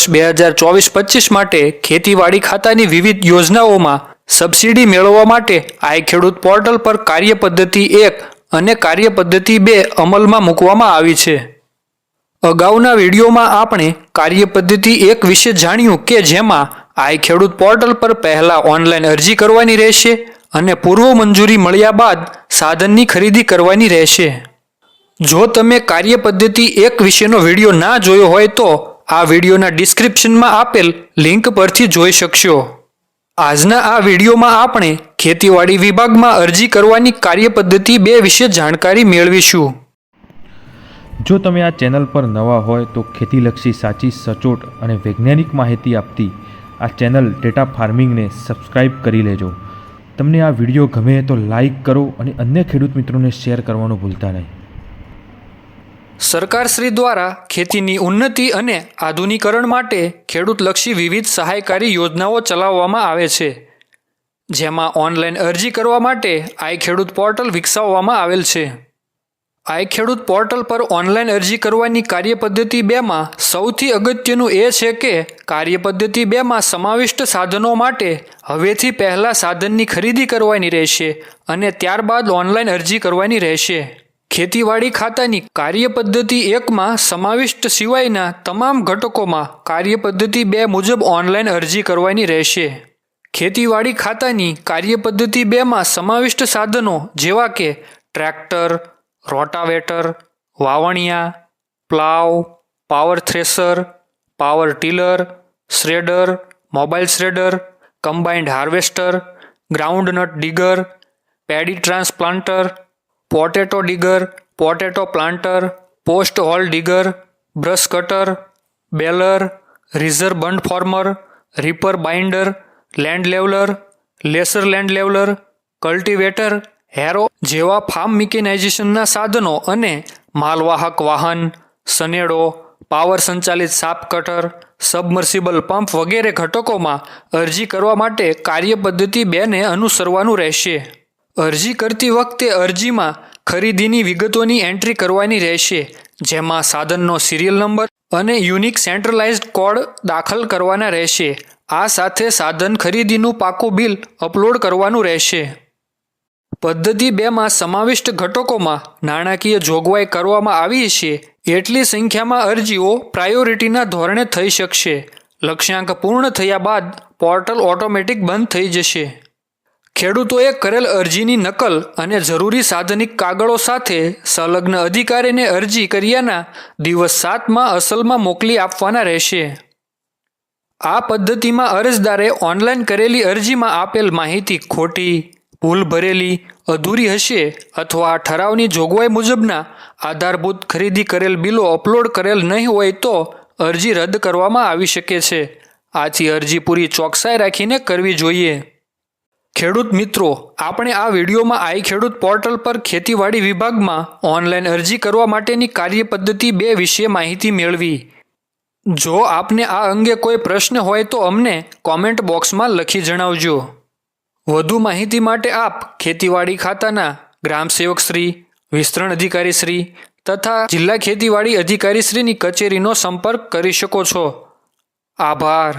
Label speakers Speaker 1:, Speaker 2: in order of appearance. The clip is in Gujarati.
Speaker 1: 2024-25 માટે ખેતીવાડી ખાતાની વિવિધ યોજનાઓમાં સબસિડી મેળવવા માટે આઈ ખેડૂત પોર્ટલ પર કાર્યપદ્ધતિ 1 અને કાર્યપદ્ધતિ 2 અમલમાં મૂકવામાં આવી છે। અગાઉના વિડીયોમાં આપણે કાર્યપદ્ધતિ 1 વિશે જાણ્યું કે જેમાં આઈ ખેડૂત પોર્ટલ પર પહેલા ઓનલાઈન અરજી કરવાની રહેશે અને પૂર્વ મંજૂરી મળ્યા બાદ સાધનની ખરીદી કરવાની રહેશે। જો તમે કાર્યપદ્ધતિ 1 વિશેનો વિડીયો ના જોયો હોય તો આ વિડીયોના ડિસ્ક્રિપ્શનમાં આપેલ લિંક પરથી જોઈ શકશો। આજના આ વિડીયોમાં આપણે ખેતીવાડી વિભાગમાં અરજી કરવાની કાર્યપદ્ધતિ 2 વિશે જાણકારી મેળવીશું।
Speaker 2: જો તમે આ ચેનલ પર નવા હોય તો ખેતીલક્ષી સાચી સચોટ અને વૈજ્ઞાનિક માહિતી આપતી આ ચેનલ ડેટા ફાર્મિંગને સબસ્ક્રાઇબ કરી લેજો। તમને આ વિડીયો ગમે તો લાઈક કરો અને અન્ય ખેડૂત મિત્રોને શેર કરવાનું ભૂલતા નહીં।
Speaker 1: સરકારશ્રી દ્વારા ખેતીની ઉન્નતિ અને આધુનિકરણ માટે ખેડૂતલક્ષી વિવિધ સહાયકારી યોજનાઓ ચલાવવામાં આવે છે, જેમાં ઓનલાઈન અરજી કરવા માટે આઈ ખેડૂત પોર્ટલ વિકસાવવામાં આવેલ છે। આઈ ખેડૂત પોર્ટલ પર ઓનલાઈન અરજી કરવાની કાર્યપદ્ધતિ 2માં સૌથી અગત્યનું એ છે કે કાર્યપદ્ધતિ 2માં સમાવિષ્ટ સાધનો માટે હવેથી પહેલાં સાધનની ખરીદી કરવાની રહેશે અને ત્યારબાદ ઓનલાઈન અરજી કરવાની રહેશે। ખેતીવાડી ખાતાની કાર્યપદ્ધતિ 1માં સમાવિષ્ટ સિવાયના તમામ ઘટકોમાં કાર્યપદ્ધતિ 2 મુજબ ઓનલાઈન અરજી કરવાની રહેશે। ખેતીવાડી ખાતાની કાર્યપદ્ધતિ 2માં સમાવિષ્ટ સાધનો જેવા કે ટ્રેક્ટર, રોટાવેટર, વાવણિયા, plough, power thresher, power tiller, shredder, mobile shredder, combined harvester, groundnut digger, paddy transplanter, potato digger, potato planter, post hole digger, brush cutter, baler, ridger bund former, reaper binder, land leveller, laser land leveller, cultivator, harrow જેવા ફાર્મ મિકેનાઇઝેશનના સાધનો અને માલવાહક વાહન, સનેડો, પાવર સંચાલિત સાપ કટર, સબમર્સિબલ પંપ વગેરે ઘટકોમાં અરજી કરવા માટે કાર્યપદ્ધતિ 2ને અનુસરવાનું રહેશે। અરજી કરતી વખતે અરજીમાં ખરીદીની વિગતોની એન્ટ્રી કરવાની રહેશે, જેમાં સાધનનો સિરિયલ નંબર અને યુનિક સેન્ટ્રલાઇઝ્ડ કોડ દાખલ કરવાના રહેશે। આ સાથે સાધન ખરીદીનું પાકું બિલ અપલોડ કરવાનું રહેશે। પદ્ધતિ 2માં સમાવિષ્ટ ઘટકોમાં નાણાકીય જોગવાઈ કરવામાં આવી છે એટલી સંખ્યામાં અરજીઓ પ્રાયોરિટીના ધોરણે થઈ શકશે। લક્ષ્યાંક પૂર્ણ થયા બાદ પોર્ટલ ઓટોમેટિક બંધ થઈ જશે। ખેડૂતોએ કરેલ અરજીની નકલ અને જરૂરી સાધનિક કાગળો સાથે સંલગ્ન અધિકારીને અરજી કર્યાના દિવસ 7માં અસલમાં મોકલી આપવાના રહેશે। આ પદ્ધતિમાં અરજદારે ઓનલાઈન કરેલી અરજીમાં આપેલ માહિતી ખોટી, ભૂલ ભરેલી, અધૂરી હશે અથવા ઠરાવની જોગવાઈ મુજબના આધારભૂત ખરીદી કરેલ બિલો અપલોડ કરેલ નહીં હોય તો અરજી રદ કરવામાં આવી શકે છે। આથી અરજી પૂરી ચોકસાઈ રાખીને કરવી જોઈએ। ખેડૂત મિત્રો, આપણે આ વિડીયોમાં આઈ ખેડૂત પોર્ટલ પર ખેતીવાડી વિભાગમાં ઓનલાઈન અરજી કરવા માટેની કાર્યપદ્ધતિ 2 વિશે માહિતી મેળવી। જો આપને આ અંગે કોઈ પ્રશ્ન હોય તો અમને કોમેન્ટ બોક્સમાં લખી જણાવજો। વધુ માહિતી માટે આપ ખેતીવાડી ખાતાના ગ્રામ સેવક શ્રી, વિસ્તરણ અધિકારી શ્રી તથા જિલ્લા ખેતીવાડી અધિકારી શ્રીની કચેરીનો સંપર્ક કરી શકો છો। આભાર।